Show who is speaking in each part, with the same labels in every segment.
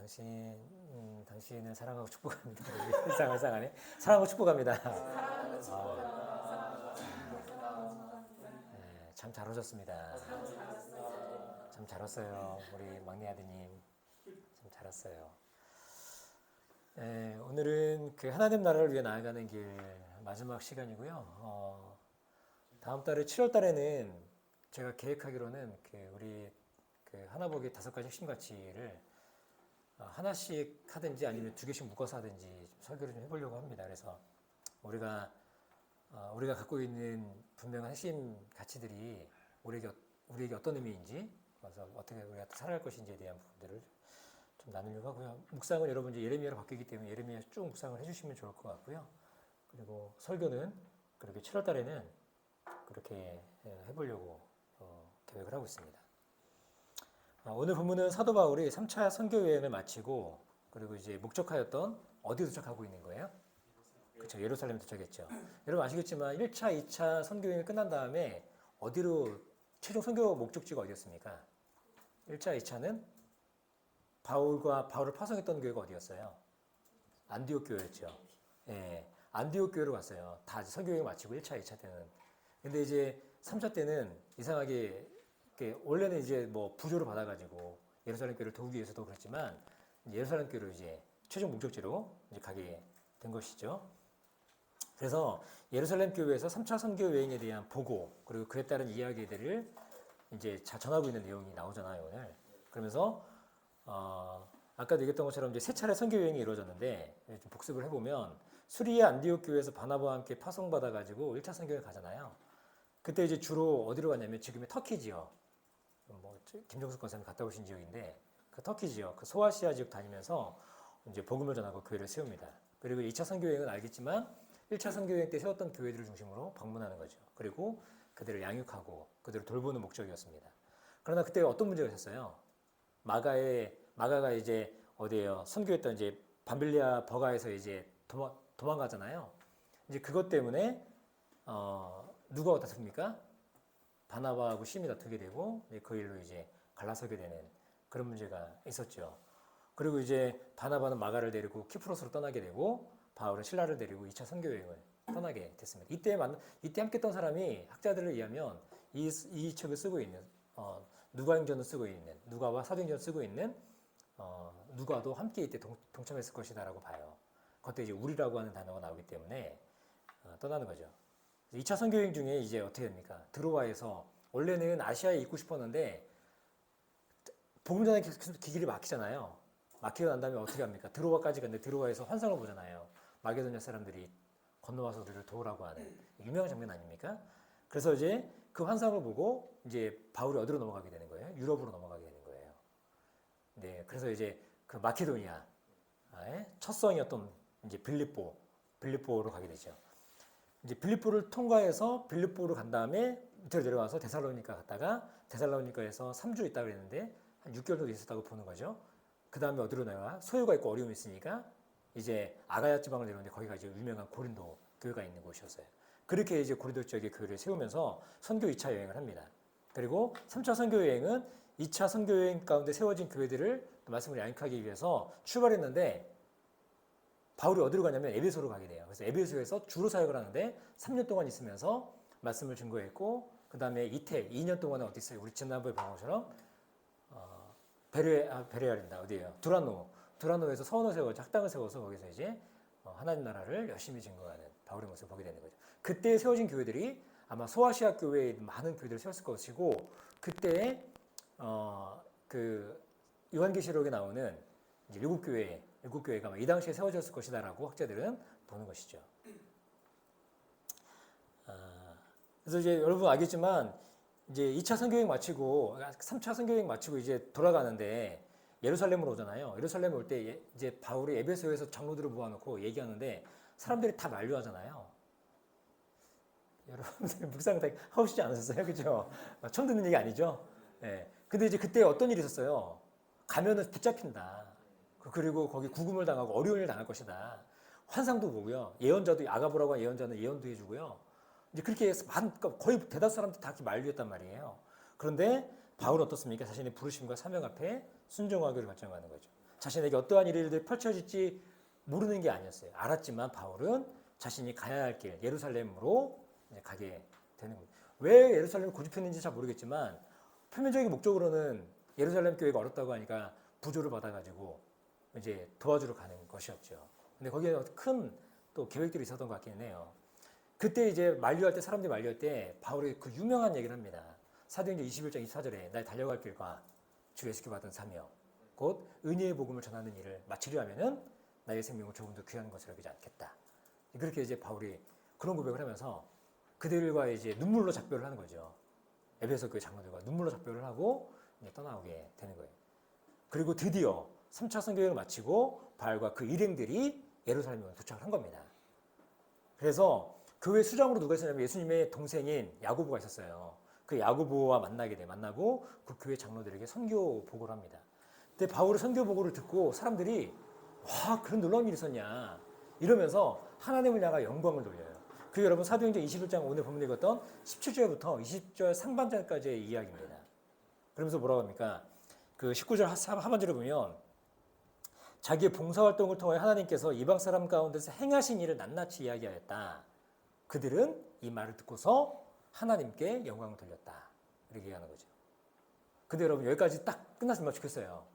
Speaker 1: 당신은 사랑하고 축복합니다. 일상안에 사랑하고 축복합니다. 네, 참 잘 오셨습니다. 참 잘 왔어요. 우리 막내 아드님 참 잘 왔어요. 네, 오늘은 그 하나님 나라를 위해 나아가는 길 마지막 시간이고요. 다음 달에 7월 달에는 제가 계획하기로는 우리 하나보기 5가지 핵심 가치를 하나씩 하든지 아니면 2개씩 묶어서 하든지 설교를 좀 해보려고 합니다. 그래서 우리가 갖고 있는 분명한 핵심 가치들이 우리에게 어떤 의미인지, 그래서 어떻게 우리가 살아갈 것인지에 대한 부분들을 좀 나누려고 하고요. 묵상은 여러분 이제 예레미야로 바뀌기 때문에 예레미야 쭉 묵상을 해주시면 좋을 것 같고요. 그리고 설교는 그렇게 7월 달에는 그렇게 해보려고 계획을 하고 있습니다. 오늘 본문은 사도 바울이 3차 선교 여행을 마치고 그리고 이제 목적하였던 어디 도착하고 있는 거예요? 그렇죠. 예루살렘에 도착했죠. 여러분 아시겠지만 1차, 2차 선교 여행이 끝난 다음에 어디로 최종 선교 목적지가 어디였습니까? 1차, 2차는 바울을 파송했던 교회가 어디였어요? 안디옥 교회였죠. 예, 안디옥 교회로 갔어요. 다 선교 여행 마치고 1차, 2차 때는. 근데 이제 3차 때는 이상하게 원래는 이제 뭐 부조를 받아가지고 예루살렘 교회를 도우기 위해서도 그렇지만 예루살렘 교회로 이제 최종 목적지로 이제 가게 된 것이죠. 그래서 예루살렘 교회에서 3차 선교 여행에 대한 보고 그리고 그에 따른 이야기들을 이제 전하고 있는 내용이 나오잖아요, 오늘. 그러면서 아까도 얘기했던 것처럼 이제 3차례 선교 여행이 이루어졌는데 좀 복습을 해보면 수리아 안디옥 교회에서 바나바와 함께 파송받아가지고 1차 선교에 가잖아요. 그때 이제 주로 어디로 갔냐면 지금의 터키 지역, 뭐 김정숙 권사님 갔다 오신 지역인데 그 터키 지역, 그 소아시아 지역 다니면서 이제 복음을 전하고 교회를 세웁니다. 그리고 2차 선교 여행은 알겠지만 1차 선교 여행 때 세웠던 교회들을 중심으로 방문하는 거죠. 그리고 그들을 양육하고 그들을 돌보는 목적이었습니다. 그러나 그때 어떤 문제가 있었어요? 마가가 이제 어디에요? 선교했던 이제 밤빌리아 버가에서 이제 도망가잖아요. 이제 그것 때문에 누가 어디다 씁니까? 바나바하고 심이 다투게 되고 그 일로 이제 갈라서게 되는 그런 문제가 있었죠. 그리고 이제 바나바는 마가를 데리고 키프로스로 떠나게 되고 바울은 실라를 데리고 2차 선교 여행을 떠나게 됐습니다. 이때 함께 했던 사람이 학자들에 의하면 이 책을 쓰고 있는 누가행전을 쓰고 있는 누가와 사도행전을 쓰고 있는 누가도 함께 이때 동참했을 것이다라고 봐요. 그때 이제 우리라고 하는 단어가 나오기 때문에 떠나는 거죠. 2차 선교 여행 중에 이제 어떻게 됩니까? 드로아에서 원래는 아시아에 있고 싶었는데 복음 전하기 길이 막히잖아요. 막히고 난 다음에 어떻게 합니까? 드로아까지 갔는데 드로아에서 환상을 보잖아요. 마게도냐 사람들이 건너와서 우리를 도우라고 하는 유명한 장면 아닙니까? 그래서 이제 그 환상을 보고 이제 바울이 어디로 넘어가게 되는 거예요? 유럽으로 넘어가게 되는 거예요. 네, 그래서 이제 그 마케도니아의 첫 성이었던 이제 빌립보로 가게 되죠. 이제 빌립보를 통과해서 빌립보로 간 다음에 밑으로 내려와서 데살로니가 갔다가 데살로니가에서 3주 있다 그랬는데 한 6개월 정도 있었다고 보는 거죠. 그 다음에 어디로 내려와? 소요가 있고 어려움이 있으니까 이제 아가야 지방을 내려오는데 거기가 이제 유명한 고린도 교회가 있는 곳이었어요. 그렇게 이제 고린도 지역에 교회를 세우면서 선교 2차 여행을 합니다. 그리고 3차 선교 여행은 2차 선교 여행 가운데 세워진 교회들을 말씀을 양육하기 위해서 출발했는데 바울이 어디로 가냐면 에베소로 가게 돼요. 그래서 에베소에서 주로 사역을 하는데 3년 동안 있으면서 말씀을 증거했고 그 다음에 이태 2년 동안은 어디 있어요? 우리 지난번에 본 것처럼 베레아린다 어디예요? 두라노에서 서원을 세워서 학당을 세워서 거기서 이제 하나님 나라를 열심히 증거하는 바울의 모습을 보게 되는 거죠. 그때 세워진 교회들이 아마 소아시아 교회에 많은 교회들을 세웠을 것이고 그때 그 요한계시록에 나오는 이제 일곱 교회가 아마 이 당시에 세워졌을 것이다라고 학자들은 보는 것이죠. 그래서 이제 여러분 알겠지만 이제 2차 선교여행 마치고 3차 선교여행 마치고 이제 돌아가는데 예루살렘으로 오잖아요. 예루살렘 올 때 이제 바울이 에베소에서 장로들을 모아놓고 얘기하는데 사람들이 다 만류하잖아요. 여러분들 묵상 다 하고 싶지 않으셨어요? 그죠? 처음 듣는 얘기 아니죠? 네. 근데 이제 그때 어떤 일이 있었어요? 가면은 붙잡힌다. 그리고 거기 구금을 당하고 어려운 일 당할 것이다. 환상도 보고요. 예언자도 아가보라고 하는 예언자는 예언도 해주고요. 이제 그렇게 해서 거의 대다수 사람들이 다 이렇게 만류했단 말이에요. 그런데 바울은 어떻습니까? 자신의 부르심과 사명 앞에 순종하기를 결정하는 거죠. 자신에게 어떠한 일들이 펼쳐질지 모르는 게 아니었어요. 알았지만 바울은 자신이 가야 할 길, 예루살렘으로 가게 되는 거예요. 왜 예루살렘을 고집했는지 잘 모르겠지만 표면적인 목적으로는 예루살렘 교회가 어렵다고 하니까 부조를 받아가지고 이제 도와주러 가는 것이었죠. 근데 거기에 큰 또 계획들이 있었던 것 같기는 해요. 그때 이제 만류할 때 사람들이 만류할 때 바울이 그 유명한 얘기를 합니다. 사도행전 21장 24절에 나의 달려갈 길과 주 예수께 받은 사명 곧 은혜의 복음을 전하는 일을 마치려 하면은 나의 생명을 조금 더 귀한 것으로 여기지 않겠다. 그렇게 이제 바울이 그런 고백을 하면서 그들과 이제 눈물로 작별을 하는 거죠. 에베소 교회 장로들과 눈물로 작별을 하고 이제 떠나오게 되는 거예요. 그리고 드디어 3차 선교회를 마치고 바울과 그 일행들이 예루살렘에 도착을 한 겁니다. 그래서 교회 수장으로 누가 있었냐면 예수님의 동생인 야고보가 있었어요. 그 야고보와 만나고 그 교회 장로들에게 선교 보고를 합니다. 근데 바울의 선교 보고를 듣고 사람들이 와 그런 놀라운 일이 있었냐 이러면서 하나님을 향해 영광을 돌려요. 그 여러분 사도행전 21장 오늘 본문에 읽었던 17절부터 20절 상반절까지의 이야기입니다. 그러면서 뭐라고 합니까? 그 19절 하반절을 보면 자기의 봉사활동을 통해 하나님께서 이방 사람 가운데서 행하신 일을 낱낱이 이야기하였다. 그들은 이 말을 듣고서 하나님께 영광을 돌렸다. 이렇게 얘기하는 거죠. 근데 여러분 여기까지 딱 끝났으면 좋겠어요.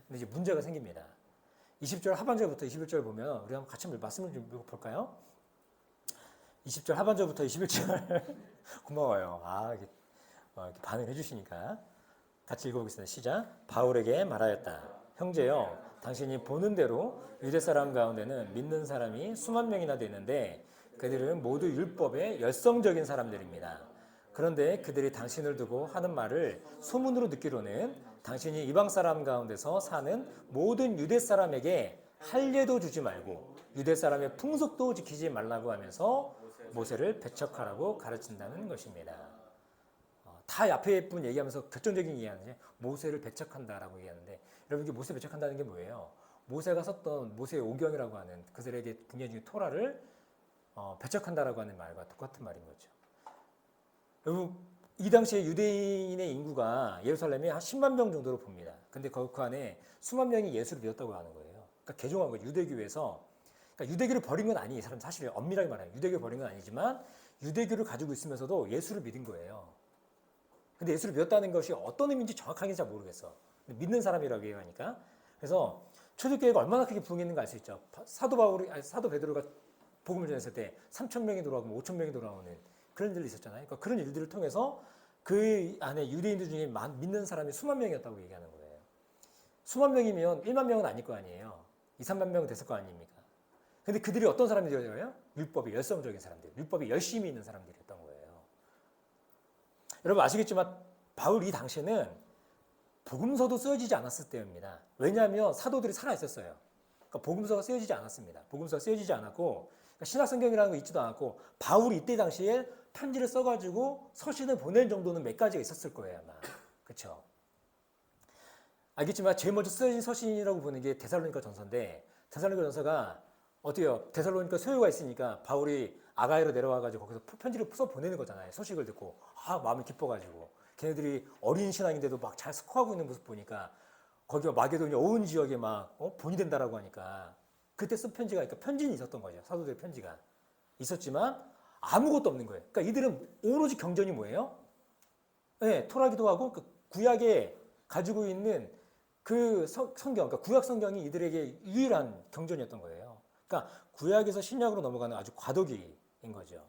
Speaker 1: 근데 이제 문제가 생깁니다. 20절 하반절부터 21절 보면 우리 한번 같이 말씀을 좀 볼까요? 20절 하반절부터 21절 고마워요. 이렇게 반응해 주시니까 같이 읽어보겠습니다. 시작. 바울에게 말하였다. 형제여 당신이 보는 대로 유대 사람 가운데는 믿는 사람이 수만 명이나 되는데 그들은 모두 율법의 열성적인 사람들입니다. 그런데 그들이 당신을 두고 하는 말을 소문으로 듣기로는 당신이 이방 사람 가운데서 사는 모든 유대 사람에게 할례도 주지 말고 유대 사람의 풍속도 지키지 말라고 하면서 모세를 배척하라고 가르친다는 것입니다. 다 앞에 분 얘기하면서 결정적인 얘기하는데 모세를 배척한다라고 얘기하는데 여러분 이게 모세 배척한다는 게 뭐예요? 모세가 썼던 모세의 오경이라고 하는 그들에게 굉장히 토라를 배척한다라고 하는 말과 똑같은 말인 거죠. 여러분 이 당시에 유대인의 인구가 예루살렘에 한 10만 명 정도로 봅니다. 근데 그 안에 수만 명이 예수를 믿었다고 하는 거예요. 그러니까 개종한 거예요. 유대교에서. 그러니까 유대교를 버린 건 아니에요. 이 사람 사실 엄밀하게 말하면 유대교를 버린 건 아니지만 유대교를 가지고 있으면서도 예수를 믿은 거예요. 근데 예수를 믿었다는 것이 어떤 의미인지 정확하게 잘 모르겠어. 믿는 사람이라고 얘기하니까. 그래서 초대교회가 얼마나 크게 부흥했는가 알 수 있죠. 사도 베드로가 복음을 전했을 때 3천 명이 돌아오고 5천 명이 돌아오는 그런 일이 있었잖아요. 그러니까 그런 일들을 통해서 그 안에 유대인들 중에 믿는 사람이 수만 명이었다고 얘기하는 거예요. 수만 명이면 1만 명은 아닐 거 아니에요. 2, 3만 명은 됐을 거 아닙니까? 근데 그들이 어떤 사람들이었어요? 율법이 열성적인 사람들, 율법이 열심히 있는 사람들이었던 거예요. 여러분 아시겠지만 바울 이 당시에는 복음서도 쓰여지지 않았을 때입니다. 왜냐하면 사도들이 살아있었어요. 그러니까 복음서가 쓰여지지 않았습니다. 복음서가 쓰여지지 않았고 그러니까 신약성경이라는 거 있지도 않았고 바울이 이때 당시에 편지를 써가지고 서신을 보낼 정도는 몇 가지가 있었을 거예요 아마. 그렇죠? 알겠지만 제일 먼저 쓰여진 서신이라고 보는 게 데살로니가 전서인데 데살로니가 전서가 어때요? 데살로니가 소요가 있으니까 바울이 아가야로 내려와가지고 거기서 편지를 써 보내는 거잖아요. 소식을 듣고 마음이 기뻐가지고 걔네들이 어린 신앙인데도 막 잘 스코어하고 있는 모습 보니까 거기가 마게도니아 어은 지역에 막 본이 된다라고 하니까 그때 쓴 편지가 그러니까 편지는 있었던 거죠. 사도들의 편지가 있었지만 아무것도 없는 거예요. 그러니까 이들은 오로지 경전이 뭐예요? 네, 토라기도 하고 그 구약에 가지고 있는 그 성경, 그러니까 구약 성경이 이들에게 유일한 경전이었던 거예요. 그러니까 구약에서 신약으로 넘어가는 아주 과도기인 거죠.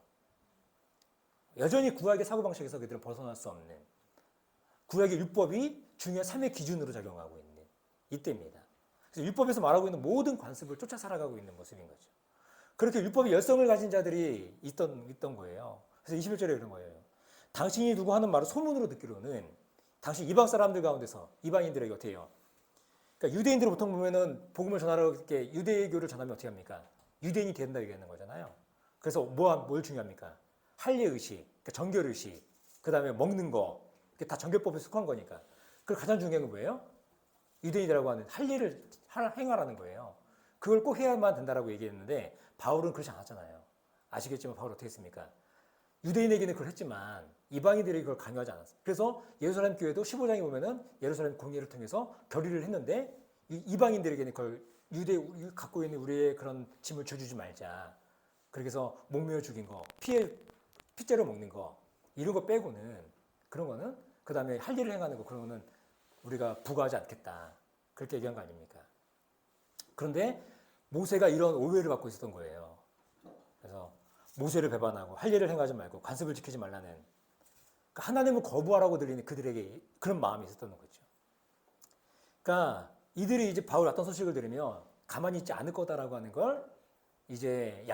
Speaker 1: 여전히 구약의 사고방식에서 그들은 벗어날 수 없는 구약의 율법이 중요한 삶의 기준으로 작용하고 있는 이때입니다. 그래서 율법에서 말하고 있는 모든 관습을 쫓아 살아가고 있는 모습인 거죠. 그렇게 율법의 열성을 가진 자들이 있던 거예요. 그래서 21절에 이런 거예요. 당신이 누구 하는 말을 소문으로 듣기로는 당신 이방 사람들 가운데서 이방인들에게 어떻게 해요? 그러니까 유대인들이 보통 보면은 복음을 전하러 이렇게 유대교를 전하면 어떻게 합니까? 유대인이 된다 얘기하는 거잖아요. 그래서 뭘 중요합니까? 할례 의식, 그러니까 정결 의식, 그 다음에 먹는 거, 이게 다 정결법에 속한 거니까. 그 가장 중요한 건 뭐예요? 유대인이라고 하는 할례를 행하라는 거예요. 그걸 꼭 해야만 된다라고 얘기했는데 바울은 그렇지 않았잖아요. 아시겠지만 바울 어떻게 했습니까? 유대인에게는 그걸 했지만 이방인들에게 그걸 강요하지 않았어요. 그래서 예루살렘 교회도 15장에 보면은 예루살렘 공예를 통해서 결의를 했는데 이방인들에게는 그걸 갖고 있는 우리의 그런 짐을 줘주지 말자. 그렇게 해서 목매어 죽인 거, 핏째로 먹는 거, 이런 거 빼고는, 그런 거는, 그 다음에 할 일을 행하는 거, 그런 거는 우리가 부과하지 않겠다. 그렇게 얘기한 거 아닙니까? 그런데 모세가 이런 오해를 받고 있었던 거예요. 그래서 모세를 배반하고 할 일을 행하지 말고 관습을 지키지 말라는, 그러니까 하나님을 거부하라고 들리는 그들에게 그런 마음이 있었던 거죠. 그러니까 이들이 이제 바울 어떤 소식을 들으면 가만히 있지 않을 거다라고 하는 걸 이제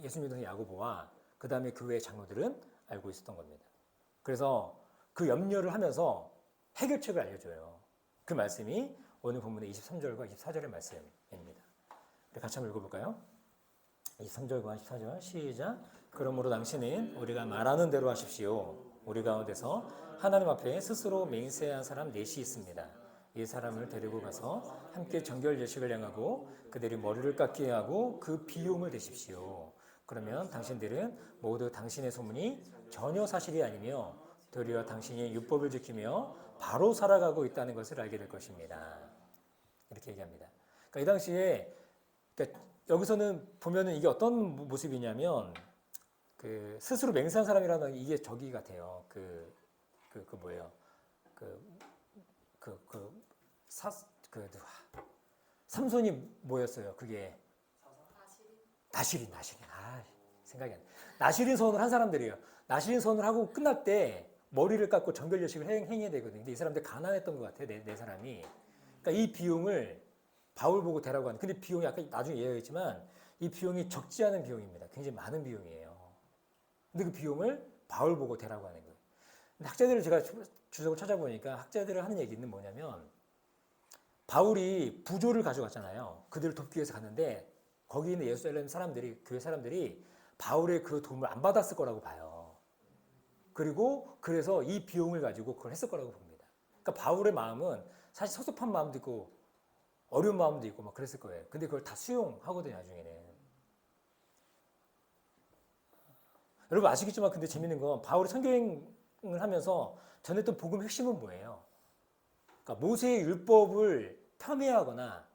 Speaker 1: 예수 믿는 야고보와 그 다음에 교회 장로들은 알고 있었던 겁니다. 그래서 그 염려를 하면서 해결책을 알려줘요. 그 말씀이 오늘 본문의 23절과 24절의 말씀입니다. 같이 한번 읽어볼까요? 23절과 24절 시작. 그러므로 당신은 우리가 말하는 대로 하십시오. 우리 가운데서 하나님 앞에 스스로 맹세한 사람 넷이 있습니다. 이 사람을 데리고 가서 함께 정결 예식을 행하고 그들이 머리를 깎게 하고 그 비용을 대십시오. 그러면 당신들은 모두 당신의 소문이 전혀 사실이 아니며 도리어 당신이 율법을 지키며 바로 살아가고 있다는 것을 알게 될 것입니다. 이렇게 얘기합니다. 그러니까 이 당시에, 그러니까 여기서는 보면은 이게 어떤 모습이냐면 그 스스로 맹세한 사람이라는 이게 저기 같아요. 뭐예요? 삼손이 뭐였어요? 그게 나시린. 생각이 안 나. 나시린 선을 한 사람들이에요. 나시린 선을 하고 끝날 때 머리를 깎고 정결 예식을 행해야 되거든요. 근데 이 사람들 가난했던 것 같아요. 네 사람이. 그러니까 이 비용을 바울 보고 대라고 하는. 근데 비용이 아까 나중에 얘기했지만 이 비용이 적지 않은 비용입니다. 굉장히 많은 비용이에요. 근데 그 비용을 바울 보고 대라고 하는 거예요. 근데 학자들을 제가 주석을 찾아보니까 학자들을 하는 얘기는 뭐냐면 바울이 부조를 가져갔잖아요. 그들을 돕기 위해서 갔는데 거기 있는 예루살렘 사람들이, 교회 사람들이 바울의 그 도움을 안 받았을 거라고 봐요. 그리고 그래서 이 비용을 가지고 그걸 했을 거라고 봅니다. 그러니까 바울의 마음은 사실 섭섭한 마음도 있고 어려운 마음도 있고 막 그랬을 거예요. 근데 그걸 다 수용하거든요, 나중에는. 여러분 아시겠지만 근데 재밌는 건 바울이 선교행을 하면서 전했던 복음의 핵심은 뭐예요? 그러니까 모세의 율법을 폄훼하거나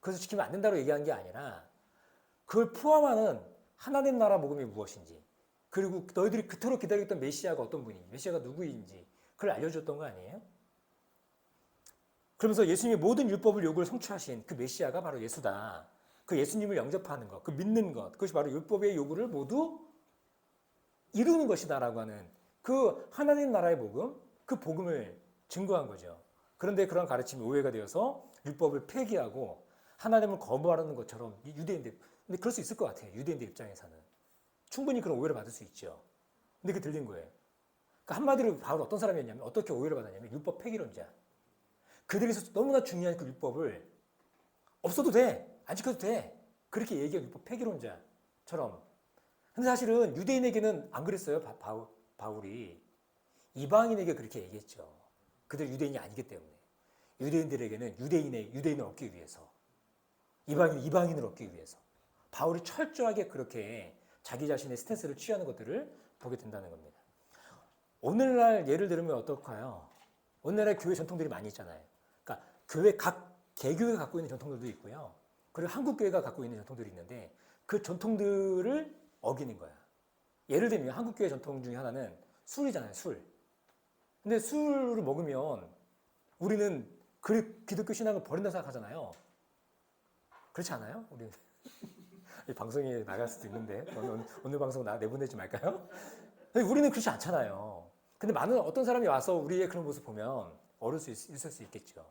Speaker 1: 그것을 지키면 안 된다고 얘기한 게 아니라 그걸 포함하는 하나님 나라 복음이 무엇인지, 그리고 너희들이 그토록 기다렸던 메시아가 어떤 분인지, 메시아가 누구인지 그걸 알려줬던 거 아니에요? 그러면서 예수님이 모든 율법을 요구를 성취하신 그 메시아가 바로 예수다. 그 예수님을 영접하는 것, 그 믿는 것, 그것이 바로 율법의 요구를 모두 이루는 것이다라고 하는 그 하나님 나라의 복음, 그 복음을 증거한 거죠. 그런데 그런 가르침이 오해가 되어서 율법을 폐기하고 하나님을 거부하라는 것처럼 유대인들, 근데 그럴 수 있을 것 같아요. 유대인들 입장에서는 충분히 그런 오해를 받을 수 있죠. 근데 그게 들린 거예요. 그러니까 한마디로 바로 어떤 사람이었냐면, 어떻게 오해를 받았냐면 율법 폐기론자. 그들에서 너무나 중요한 그 율법을 없어도 돼, 안 지켜도 돼, 그렇게 얘기한 율법 폐기론자처럼. 근데 사실은 유대인에게는 안 그랬어요. 바울이 이방인에게 그렇게 얘기했죠. 그들 유대인이 아니기 때문에. 유대인들에게는 유대인을 얻기 위해서, 이방인을 얻기 위해서 바울이 철저하게 그렇게 자기 자신의 스탠스를 취하는 것들을 보게 된다는 겁니다. 오늘날 예를 들면 어떨까요? 오늘날에 교회 전통들이 많이 있잖아요. 그러니까 각 개교회가 갖고 있는 전통들도 있고요. 그리고 한국교회가 갖고 있는 전통들이 있는데 그 전통들을 어기는 거야. 예를 들면 한국교회 전통 중에 하나는 술이잖아요. 술. 근데 술을 먹으면 우리는 기독교 신앙을 버린다고 생각하잖아요. 그렇지 않아요? 우리 이 방송에 나갈 수도 있는데 오늘 방송 내보내지 말까요? 근데 우리는 그렇지 않잖아요. 근데 많은 어떤 사람이 와서 우리의 그런 모습 보면 있을 수 있겠죠.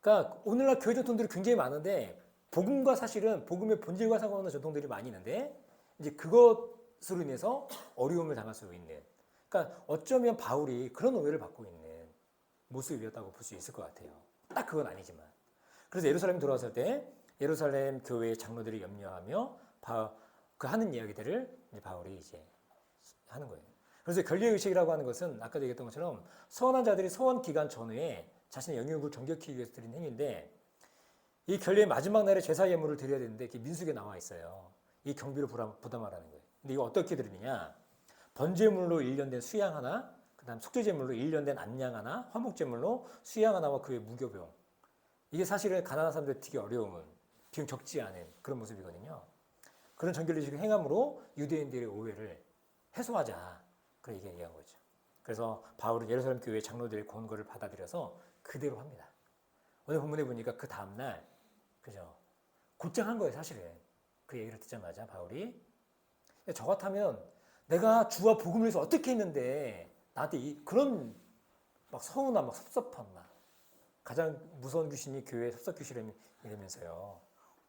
Speaker 1: 그러니까 오늘날 교회 전통들이 굉장히 많은데 복음과 사실은 복음의 본질과 상관없는 전통들이 많이 있는데 이제 그것으로 인해서 어려움을 당할 수 있는. 그러니까 어쩌면 바울이 그런 오해를 받고 있는 모습이었다고 볼 수 있을 것 같아요. 딱 그건 아니지만. 그래서 예루살렘 돌아왔을 때 예루살렘 교회의 장로들이 염려하며 그 하는 이야기들을 이제 바울이 이제 하는 거예요. 그래서 결례 의식이라고 하는 것은 아까 얘기했던 것처럼 서원한 자들이 서원 기간 전후에 자신의 영역을 정결하기 위해서 드리는 행위인데 이 결례의 마지막 날에 제사 예물을 드려야 되는데 그게 민수기에 나와 있어요. 이 경비를 부담하라는 거예요. 근데 이거 어떻게 드리느냐? 번제물로 1년 된 수양 하나, 그 다음 속죄제물로 1년 된 암양 하나, 화목제물로 수양 하나와 그의 무교병. 이게 사실은 가난한 사람들 되게 어려운, 비용 적지 않은 그런 모습이거든요. 그런 정결례식을 행함으로 유대인들의 오해를 해소하자. 그런 얘기한 거죠. 그래서 바울은 예루살렘 교회 장로들의 권고를 받아들여서 그대로 합니다. 오늘 본문에 보니까 그 다음날, 그죠? 곧장 한 거예요, 사실은. 그 얘기를 듣자마자 바울이. 저 같으면 내가 주와 복음을 위해서 어떻게 했는데 나한테 그런 막 서운함, 막 섭섭함, 막 가장 무서운 귀신이 교회에 섭섭 귀신이라면서요.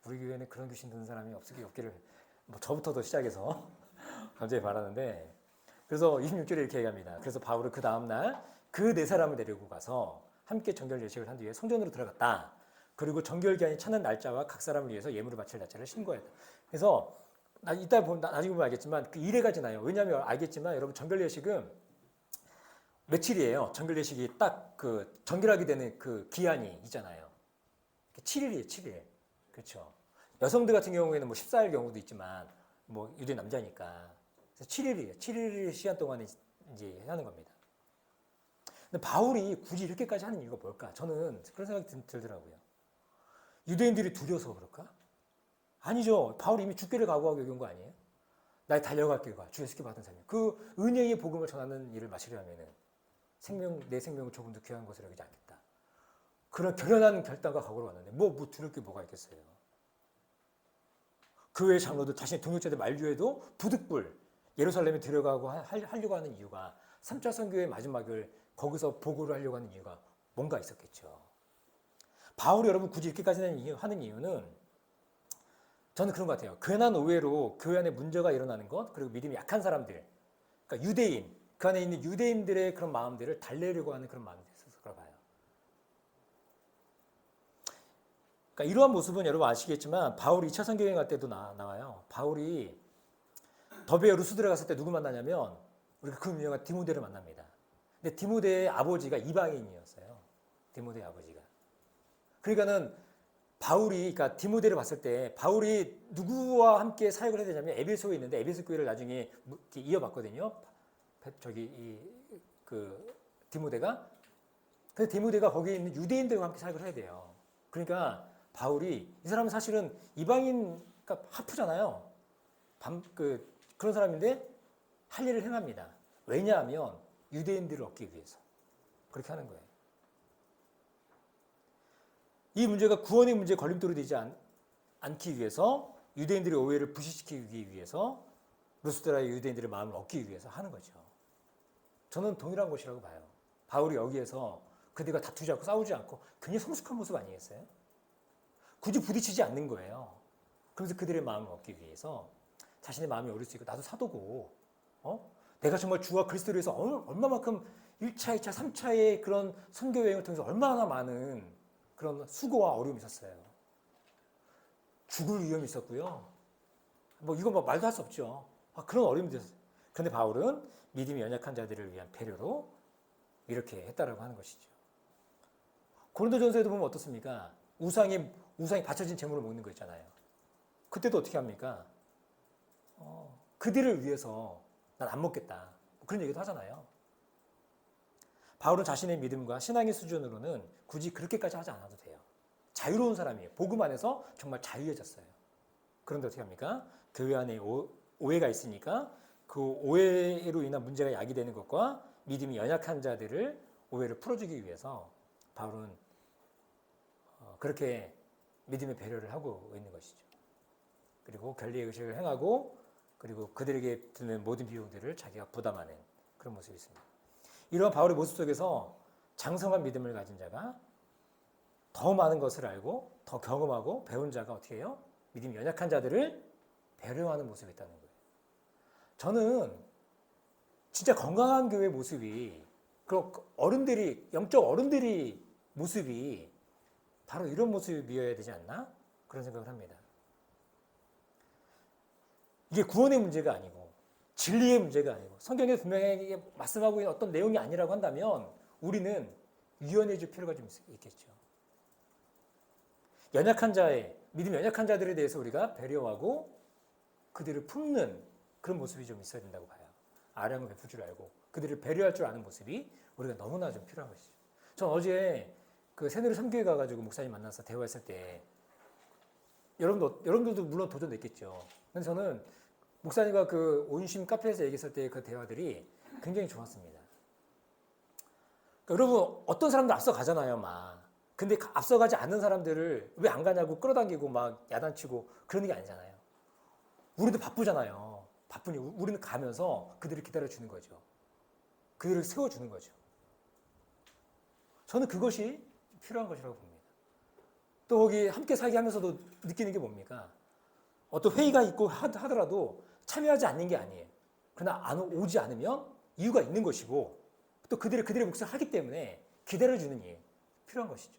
Speaker 1: 우리 교회는 그런 귀신 드는 사람이 없기를 뭐 저부터도 시작해서 감사히 바라는데, 그래서 26절에 이렇게 얘기합니다. 그래서 바울은 그 다음날 그 네 사람을 데리고 가서 함께 정결 예식을 한 뒤에 성전으로 들어갔다. 그리고 정결기한이 차는 날짜와 각 사람을 위해서 예물을 바칠 날짜를 신고했다. 그래서 이따 보면 나중에 보면 알겠지만 그 이래가 지나요. 왜냐하면 알겠지만 여러분 정결 예식은 며칠이에요. 정결 예식이 딱 그 정결하게 되는 그 기한이 있잖아요. 7일이에요, 7일. 그렇죠. 여성들 같은 경우에는 뭐 14일 경우도 있지만 뭐 유대 남자니까. 그래서 7일이에요. 7일 시간 동안에 이제 하는 겁니다. 근데 바울이 굳이 이렇게까지 하는 이유가 뭘까? 저는 그런 생각이 들더라고요. 유대인들이 두려워서 그럴까? 아니죠. 바울이 이미 죽기를 각오하고 여기 온 거 아니에요? 날 달려갈 길과 주의 스키 받은 삶이. 그 은혜의 복음을 전하는 일을 마치려면은 내 생명을 조금 더 귀한 것으로 여기지 않겠다. 그런 결연한 결단과 각오로 왔는데 뭐 두려울 게 뭐가 있겠어요. 그 외의 장로들 자신의 동역자들 만류에도 부득불 예루살렘에 들어가고 하려고 하는 이유가 3차 선교의 마지막을 거기서 보고를 하려고 하는 이유가 뭔가 있었겠죠. 바울이 여러분 굳이 이렇게까지 하는 이유는 저는 그런 것 같아요. 괜한 오해로 교회 안에 문제가 일어나는 것, 그리고 믿음이 약한 사람들, 그러니까 유대인, 그 안에 있는 유대인들의 그런 마음들을 달래려고 하는 그런 마음이 있어서 그런 봐요. 그러니까 이러한 모습은 여러분 아시겠지만 바울이 2차 선교여행 갈 때도 나와요. 바울이 더베 루스드라 갔을 때 누구 만나냐면 우리가 그 유명한 디모데를 만납니다. 근데 디모데의 아버지가 이방인이었어요. 디모데의 아버지가. 그러니까는 그러니까 디모데를 봤을 때 바울이 누구와 함께 사역을 해야 되냐면 에베소에 있는데 에베소 교회를 나중에 이어봤거든요. 디모데가. 근데 디모데가 거기에 있는 유대인들과 함께 사역을 해야 돼요. 그러니까 바울이 이 사람은 사실은 이방인, 그러니까 하프잖아요. 그런 사람인데 할 일을 행합니다. 왜냐하면 유대인들을 얻기 위해서 그렇게 하는 거예요. 이 문제가 구원의 문제에 걸림돌이 되지 않기 위해서 유대인들의 오해를 부식시키기 위해서 루스드라의 유대인들의 마음을 얻기 위해서 하는 거죠. 저는 동일한 것이라고 봐요. 바울이 여기에서 그들과 다투지 않고 싸우지 않고 굉장히 성숙한 모습 아니겠어요? 굳이 부딪히지 않는 거예요. 그래서 그들의 마음을 얻기 위해서 자신의 마음이 어릴 수 있고 나도 사도고 내가 정말 주와 그리스도를 위해서 얼마만큼 1차, 2차, 3차의 그런 선교 여행을 통해서 얼마나 많은 그런 수고와 어려움이 있었어요. 죽을 위험이 있었고요. 뭐 이건 뭐 말도 할 수 없죠. 그런 어려움이 있었어요. 그런데 바울은 믿음이 연약한 자들을 위한 배려로 이렇게 했다라고 하는 것이죠. 고린도전서에도 보면 어떻습니까? 우상이 바쳐진 제물을 먹는 거 있잖아요. 그때도 어떻게 합니까? 그들을 위해서 난 안 먹겠다. 그런 얘기도 하잖아요. 바울은 자신의 믿음과 신앙의 수준으로는 굳이 그렇게까지 하지 않아도 돼요. 자유로운 사람이에요. 복음 안에서 정말 자유해졌어요. 그런데 어떻게 합니까? 교회 안에 오해가 있으니까 그 오해로 인한 문제가 야기되는 것과 믿음이 연약한 자들을 오해를 풀어주기 위해서 바울은 그렇게 믿음의 배려를 하고 있는 것이죠. 그리고 결례의 의식을 행하고 그리고 그들에게 드는 모든 비용들을 자기가 부담하는 그런 모습이 있습니다. 이러한 바울의 모습 속에서 장성한 믿음을 가진 자가 더 많은 것을 알고 더 경험하고 배운 자가 어떻게 해요? 믿음이 연약한 자들을 배려하는 모습이 있다는 거예요. 저는 진짜 건강한 교회 모습이 영적 어른들이 모습이 바로 이런 모습이어야 되지 않나? 그런 생각을 합니다. 이게 구원의 문제가 아니고 진리의 문제가 아니고 성경에 분명히 말씀하고 있는 어떤 내용이 아니라고 한다면 우리는 유연해질 필요가 좀 있겠죠. 믿음 연약한 자들에 대해서 우리가 배려하고 그들을 품는 그런 모습이 좀 있어야 된다고 봐요. 아량을 베풀 줄 알고 그들을 배려할 줄 아는 모습이 우리가 너무나 좀 필요한 것이죠. 전 어제 그 새누리 선교회 가가지고 목사님 만나서 대화했을 때 여러분들도 물론 도전됐겠죠. 근데 저는 목사님과 그 온심 카페에서 얘기했을 때 그 대화들이 굉장히 좋았습니다. 그러니까 여러분 어떤 사람도 앞서가잖아요, 막. 근데 앞서가지 않는 사람들을 왜 안 가냐고 끌어당기고 막 야단치고 그러는 게 아니잖아요. 우리도 바쁘잖아요. 바쁘니 우리는 가면서 그들을 기다려주는 거죠. 그들을 세워주는 거죠. 저는 그것이 필요한 것이라고 봅니다. 또 거기 함께 살게 하면서도 느끼는 게 뭡니까? 어떤 회의가 있고 하더라도 참여하지 않는 게 아니에요. 그러나 오지 않으면 이유가 있는 것이고 또 그들의 몫을 하기 때문에 기다려주는 일 필요한 것이죠.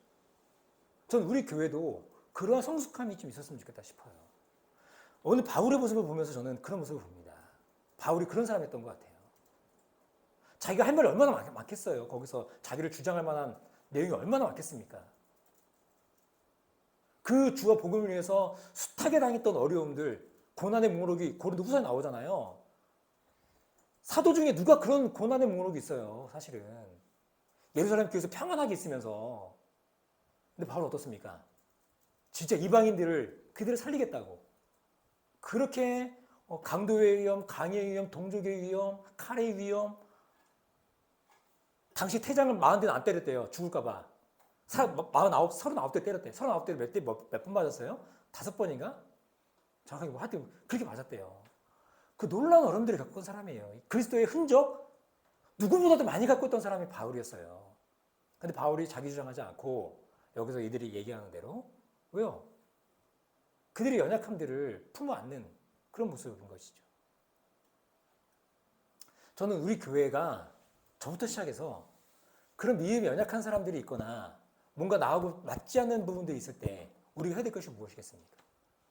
Speaker 1: 저는 우리 교회도 그러한 성숙함이 좀 있었으면 좋겠다 싶어요. 오늘 바울의 모습을 보면서 저는 그런 모습을 봅니다. 바울이 그런 사람이었던 것 같아요. 자기가 할 말이 얼마나 많겠어요. 거기서 자기를 주장할 만한 내용이 얼마나 많겠습니까? 그 주와 복음을 위해서 숱하게 당했던 어려움들, 고난의 목록이 고린도후서에 나오잖아요. 사도 중에 누가 그런 고난의 목록이 있어요, 사실은. 예루살렘 교회에서 평안하게 있으면서. 근데 바울은 어떻습니까? 진짜 이방인들을 그들을 살리겠다고. 그렇게 강도의 위험, 강의 위험, 동족의 위험, 칼의 위험. 당시 태장을 40대는 안 때렸대요. 죽을까봐. 39대 때렸대. 39대를 몇 번 맞았어요? 5번인가? 정확하게 뭐 하여튼 그렇게 맞았대요. 그 놀라운 어려움들을 겪은 사람이에요. 그리스도의 흔적? 누구보다도 많이 갖고 있던 사람이 바울이었어요. 근데 바울이 자기 주장하지 않고 여기서 이들이 얘기하는 대로 왜요? 그들의 연약함들을 품어안는 그런 모습인 것이죠. 저는 우리 교회가 저부터 시작해서 그런 믿음이 연약한 사람들이 있거나 뭔가 나하고 맞지 않는 부분들이 있을 때 우리가 해야 될 것이 무엇이겠습니까?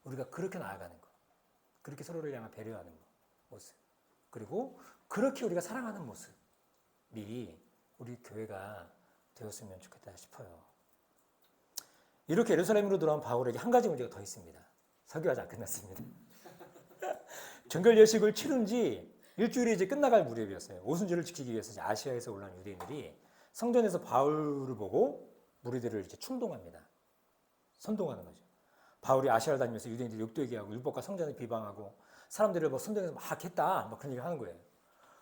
Speaker 1: 우리가 그렇게 나아가는 것. 그렇게 서로를 향해 배려하는 모습. 그리고 그렇게 우리가 사랑하는 모습이 우리 교회가 되었으면 좋겠다 싶어요. 이렇게 예루살렘으로 돌아온 바울에게 한 가지 문제가 더 있습니다. 설교 아직 안 끝났습니다. 정결 예식을 치른 지 일주일이 이제 끝나갈 무렵이었어요. 오순절을 지키기 위해서 이제 아시아에서 올라온 유대인들이 성전에서 바울을 보고 무리들을 이제 충동합니다. 선동하는 거죠. 바울이 아시아를 다니면서 유대인들 욕되게 하고 율법과 성전을 비방하고 사람들을 뭐 선동해서 막 했다. 막 그런 얘기를 하는 거예요.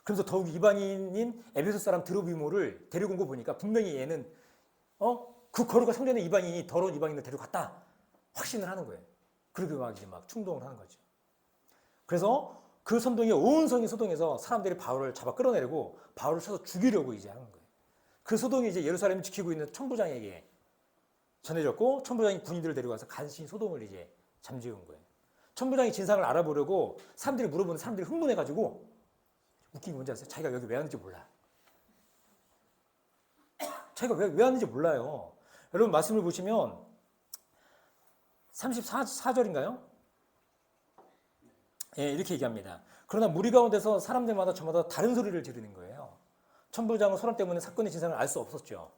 Speaker 1: 그래서 더욱 이방인인 에베소 사람 드로비모를 데리고 온 거 보니까 분명히 얘는 그 거룩한 성전의 이방인이 더러운 이방인을 데려갔다. 확신을 하는 거예요. 그리고 막 충동을 하는 거죠. 그래서 그 선동이 온 성이 소동해서 사람들이 바울을 잡아 끌어내리고 바울을 쳐서 죽이려고 이제 하는 거예요. 그 소동이 이제 예루살렘을 지키고 있는 천부장에게 전해졌고 천부장이 군인들을 데려가서 간신히 소동을 이제 잠재운 거예요. 천부장이 진상을 알아보려고 사람들이 물어보는 사람들이 흥분해가지고 웃긴 게 뭔지 아세요? 자기가 여기 왜 왔는지 몰라. 자기가 왜 왔는지 몰라요. 여러분 말씀을 보시면 34절인가요? 예, 이렇게 얘기합니다. 그러나 무리 가운데서 사람들마다 저마다 다른 소리를 지르는 거예요. 천부장은 소란 때문에 사건의 진상을 알 수 없었죠.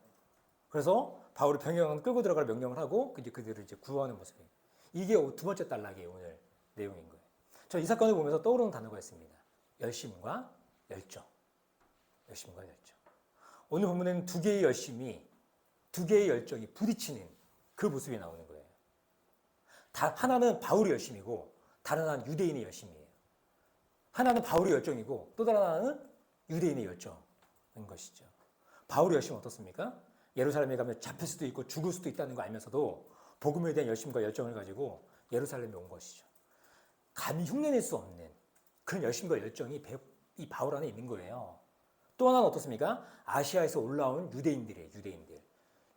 Speaker 1: 그래서 바울이 병영을 끌고 들어갈 명령을 하고 이제 그들을 이제 구하는 모습이에요. 이게 두 번째 단락이에요, 오늘 내용인 거예요. 저 이 사건을 보면서 떠오르는 단어가 있습니다. 열심과 열정. 열심과 열정. 오늘 본문에는 두 개의 열심이, 두 개의 열정이 부딪히는 그 모습이 나오는 거예요. 하나는 바울의 열심이고 다른 하나는 유대인의 열심이에요. 하나는 바울의 열정이고 또 다른 하나는 유대인의 열정인 것이죠. 바울의 열심은 어떻습니까? 예루살렘에 가면 잡힐 수도 있고 죽을 수도 있다는 거 알면서도 복음에 대한 열심과 열정을 가지고 예루살렘에 온 것이죠. 감히 흉내낼 수 없는 그런 열심과 열정이 이 바울 안에 있는 거예요. 또 하나는 어떻습니까? 아시아에서 올라온 유대인들이에요.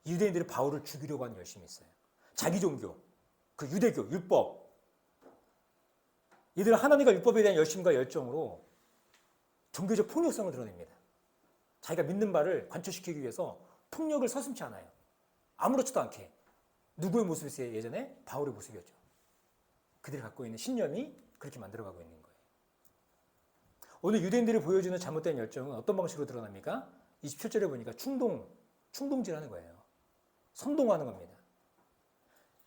Speaker 1: 유대인들이 바울을 죽이려고 하는 열심이 있어요. 자기 종교, 그 유대교, 율법. 이들은 하나님과 율법에 대한 열심과 열정으로 종교적 폭력성을 드러냅니다. 자기가 믿는 바를 관철시키기 위해서 폭력을 서슴지 않아요. 아무렇지도 않게. 누구의 모습이었어요? 예전에 바울의 모습이었죠. 그들이 갖고 있는 신념이 그렇게 만들어가고 있는 거예요. 오늘 유대인들이 보여주는 잘못된 열정은 어떤 방식으로 드러납니까? 27절에 보니까 충동질하는 거예요. 선동하는 겁니다.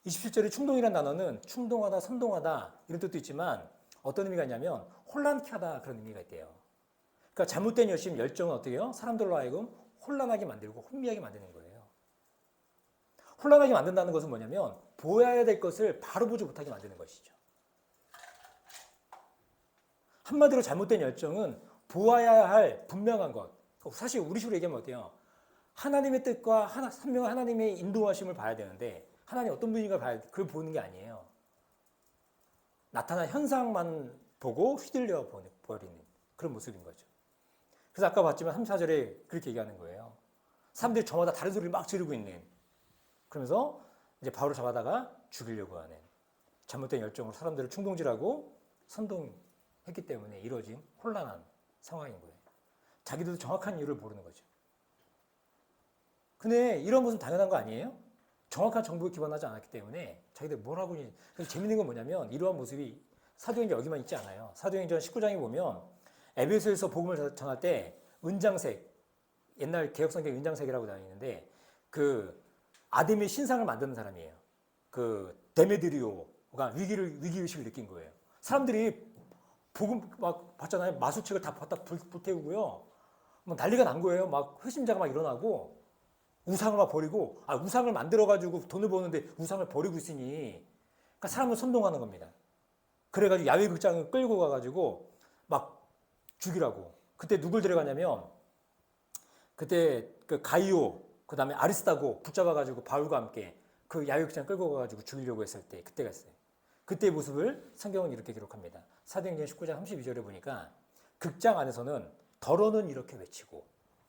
Speaker 1: 27절에 충동이라는 단어는 충동하다, 선동하다 이런 뜻도 있지만 어떤 의미가 있냐면 혼란케 하다 그런 의미가 있대요. 그러니까 잘못된 열심, 열정은 어떻게 해요? 사람들로 하여금 혼란하게 만들고 혼미하게 만드는 거예요. 혼란하게 만든다는 것은 뭐냐면 보아야 될 것을 바로 보지 못하게 만드는 것이죠. 한마디로 잘못된 열정은 보아야 할 분명한 것. 사실 우리 식으로 얘기하면 어때요? 하나님의 뜻과 선명한 하나님의 인도하심을 봐야 되는데 하나님 어떤 분인가 봐야 그걸 보는 게 아니에요. 나타난 현상만 보고 휘둘려 버리는 그런 모습인 거죠. 그래서 아까 봤지만 3, 4절에 그렇게 얘기하는 거예요. 사람들이 저마다 다른 소리를 막 지르고 있는. 그러면서 이제 바울을 잡아다가 죽이려고 하는 잘못된 열정으로 사람들을 충동질하고 선동했기 때문에 이루어진 혼란한 상황인 거예요. 자기들도 정확한 이유를 모르는 거죠. 근데 이런 것은 당연한 거 아니에요? 정확한 정보에 기반하지 않았기 때문에 자기들 뭘 하고 있는지. 그래서 재밌는 건 뭐냐면 이러한 모습이 사도행전 여기만 있지 않아요. 사도행전 19장에 보면 에베소에서 복음을 전할 때 은장색, 옛날 개혁성경 은장색이라고 다니는데 그 아데미 신상을 만드는 사람이에요. 그 데메드리오가 위기의식을 느낀 거예요. 사람들이 복음 막 봤잖아요. 마술책을 다 불태우고요. 막 난리가 난 거예요. 막 회심자가 막 일어나고 우상을 막 버리고, 우상을 만들어가지고 돈을 버는데 우상을 버리고 있으니, 그러니까 사람을 선동하는 겁니다. 그래가지고 야외 극장을 끌고 가가지고 막 죽이라고. 그때 누굴 데려가냐면, 그때 그 가이오, 그 다음에 아리스타고 붙잡아가지고 바울과 함께 그 야외 극장 끌고 가가지고 죽이려고 했을 때, 그때가 있어요. 그때의 모습을 성경은 이렇게 기록합니다. 사도행전 19장 32절에 보니까 극장 안에서는 더러는 이렇게 외치고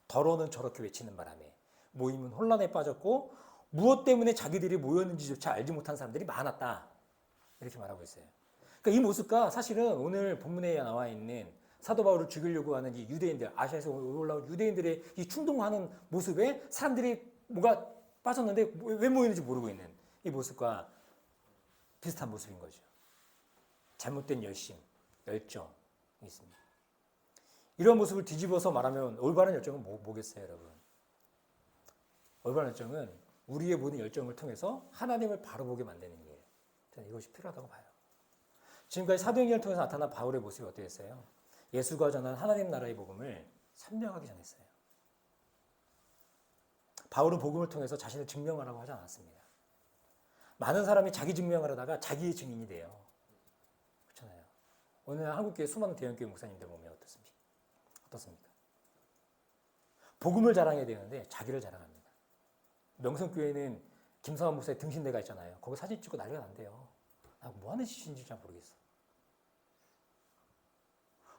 Speaker 1: 더러는 저렇게 외치는 바람에 모임은 혼란에 빠졌고 무엇 때문에 자기들이 모였는지조차 알지 못한 사람들이 많았다. 이렇게 말하고 있어요. 그러니까 이 모습과 사실은 오늘 본문에 나와 있는 사도 바울을 죽이려고 하는 이 유대인들, 아시아에서 올라온 유대인들의 이 충동하는 모습에 사람들이 뭐가 빠졌는데 왜 모였는지 모르고 있는 이 모습과 비슷한 모습인 거죠. 잘못된 열정이 있습니다. 이런 모습을 뒤집어서 말하면 올바른 열정은 뭐겠어요, 여러분? 올바른 열정은 우리의 모든 열정을 통해서 하나님을 바로 보게 만드는 일. 저는 이것이 필요하다고 봐요. 지금까지 사도행전을 통해서 나타난 바울의 모습이 어땠어요? 예수가 전한 하나님 나라의 복음을 선명하게 전했어요. 바울은 복음을 통해서 자신을 증명하라고 하지 않았습니다. 많은 사람이 자기 증명을 하다가 자기의 증인이 돼요. 그렇잖아요. 오늘 한국교회 수많은 대형교회 목사님들 보면 어떻습니까? 복음을 자랑해야 되는데 자기를 자랑합니다. 명성교회는 김성환 목사의 등신대가 있잖아요. 거기 사진 찍고 난리가 난대요. 뭐 하는 짓인지 잘 모르겠어.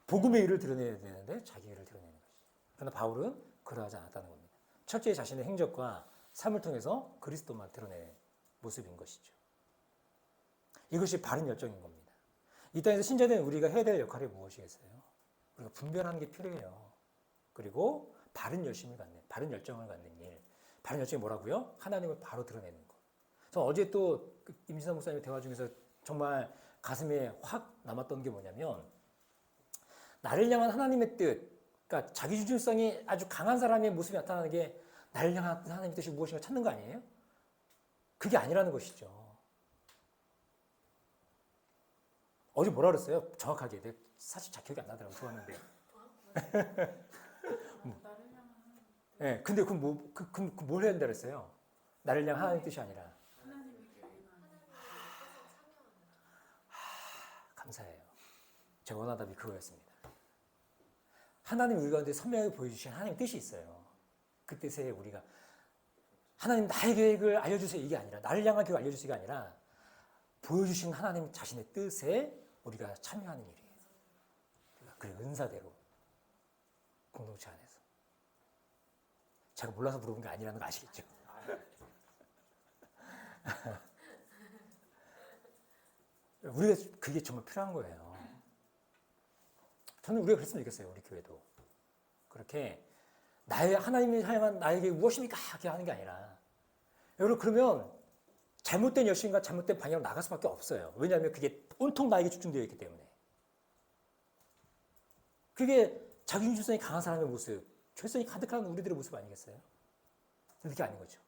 Speaker 1: 복음의 일을 드러내야 되는데 자기 일을 드러내는 것이죠. 그러나 바울은 그러하지 않았다는 겁니다. 철저히 자신의 행적과 삶을 통해서 그리스도만 드러내는 모습인 것이죠. 이것이 바른 열정인 겁니다. 이 땅에서 신자된 우리가 해야 될 역할이 무엇이겠어요? 우리가 분별하는 게 필요해요. 그리고 바른 열정을 갖는 일. 바른 열정이 뭐라고요? 하나님을 바로 드러내는 것. 그래서 어제 또 임진상 목사님의 대화 중에서 정말 가슴에 확 남았던 게 뭐냐면 나를 향한 하나님의 뜻, 그러니까 자기중심성이 아주 강한 사람의 모습이 나타나는 게 나를 향한 하나님의 뜻이 무엇인가 찾는 거 아니에요? 그게 아니라는 것이죠. 어제 뭐라 그랬어요? 정확하게. 사실 잘 기억이 안 나더라고요. 좋았는데. 네, 근데 뭘 해야 된다 그랬어요? 나를 향한 하나님의 뜻이 아니라. 감사해요. 제가 원하는 답이 그거였습니다. 하나님 우리 가운데 선명하게 보여주신 하나님의 뜻이 있어요. 그 뜻에 우리가 하나님 나의 계획을 알려주세요 이게 아니라 나를 향한 계획을 알려주세요가 아니라 보여주신 하나님 자신의 뜻에 우리가 참여하는 일이에요. 그 은사대로 공동체 안에서. 제가 몰라서 물어본 게 아니라는 거 아시겠죠? 우리가 그게 정말 필요한 거예요. 저는 우리가 그랬으면 좋겠어요. 우리 교회도. 그렇게 하나님이 향한 나에게 무엇입니까? 이렇게 하는 게 아니라 여러분 그러면 잘못된 열심과 잘못된 방향으로 나갈 수밖에 없어요. 왜냐하면 그게 온통 나에게 집중되어 있기 때문에. 그게 자기중심성이 강한 사람의 모습, 죄성이 가득한 우리들의 모습 아니겠어요? 그게 아닌 거죠.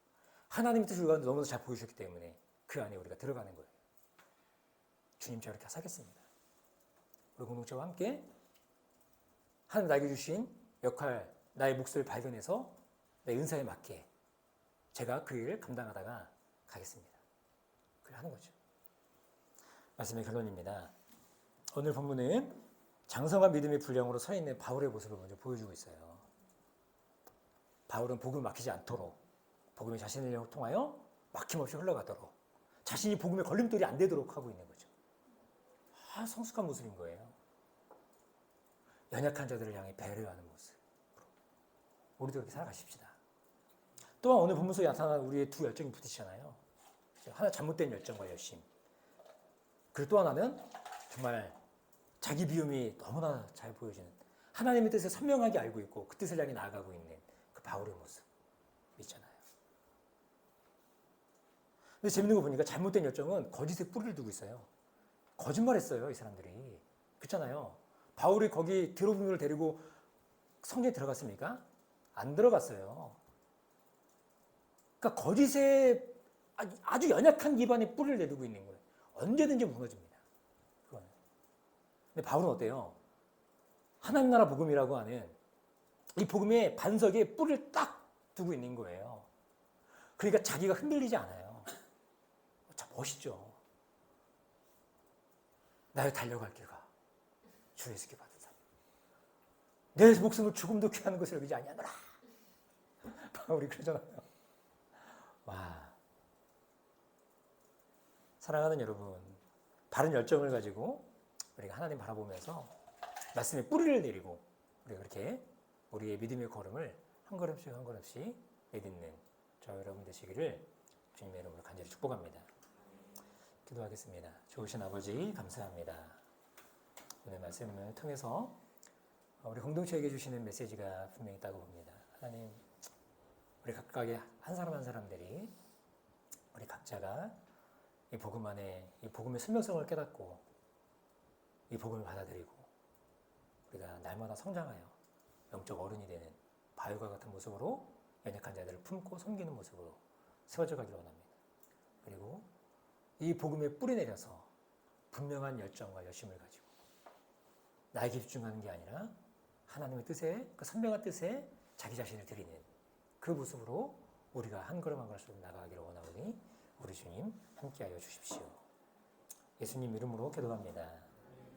Speaker 1: 하나님의 뜻을 우리가 너무나 잘 보여주셨기 때문에 그 안에 우리가 들어가는 거예요. 주님처럼 이렇게 사겠습니다. 우리 공동체와 함께 하나님 나에게 주신 역할, 나의 몫을 발견해서 내 은사에 맞게 제가 그 일을 감당하다가 가겠습니다. 그래 하는 거죠. 말씀의 결론입니다. 오늘 본문은 장성한 믿음의 분량으로 서 있는 바울의 모습을 먼저 보여주고 있어요. 바울은 복음을 막히지 않도록, 복음이 자신을 통하여 막힘없이 흘러가도록, 자신이 복음의 걸림돌이 안 되도록 하고 있는 거죠. 성숙한 모습인 거예요. 연약한 자들을 향해 배려하는 모습. 우리도 그렇게 살아가십시다. 또한 오늘 본문 속에 나타난 우리의 두 열정이 부딪히잖아요. 하나 잘못된 열정과 열심. 그리고 또 하나는 정말 자기 비움이 너무나 잘 보여지는, 하나님의 뜻을 선명하게 알고 있고 그 뜻을 향해 나아가고 있는 그 바울의 모습 있잖아요. 근데 재밌는 거 보니까 잘못된 열정은 거짓에 뿌리를 두고 있어요. 거짓말했어요, 이 사람들이. 그렇잖아요. 바울이 거기 디로비움을 데리고 성전에 들어갔습니까? 안 들어갔어요. 그러니까 거짓에 아주 연약한 기반에 뿌리를 내두고 있는 거예요. 언제든지 무너집니다. 그거는. 근데 바울은 어때요? 하나님 나라 복음이라고 하는 이 복음의 반석에 뿌리를 딱 두고 있는 거예요. 그러니까 자기가 흔들리지 않아요. 참 멋있죠. 나의 달려갈 길가 주 예수께 받은 삶. 내 목숨을 죽음도 귀한 것을 여기지 아니하노라. 바울이 그러잖아요. 와, 사랑하는 여러분, 바른 열정을 가지고 우리가 하나님 바라보면서 말씀에 뿌리를 내리고 우리가 그렇게 우리의 믿음의 걸음을 한 걸음씩 한 걸음씩 내딛는 저 여러분 되시기를 주님의 이름으로 간절히 축복합니다. 기도하겠습니다. 좋으신 아버지 감사합니다. 오늘 말씀을 통해서 우리 공동체에게 주시는 메시지가 분명히 있다고 봅니다. 하나님, 우리 각각의 한 사람 한 사람들이 우리 각자가 이 복음 안에 이 복음의 설명성을 깨닫고 이 복음을 받아들이고 우리가 날마다 성장하여 영적 어른이 되는 바울과 같은 모습으로 연약한 자들을 품고 섬기는 모습으로 세워져 가기를 원합니다. 그리고 이 복음에 뿌리 내려서 분명한 열정과 열심을 가지고 나에게 집중하는 게 아니라 하나님의 뜻에, 그 선명한 뜻에 자기 자신을 드리는 그 모습으로 우리가 한 걸음 한 걸음씩 나아가기를 원하오니 우리 주님 함께하여 주십시오. 예수님 이름으로 기도합니다.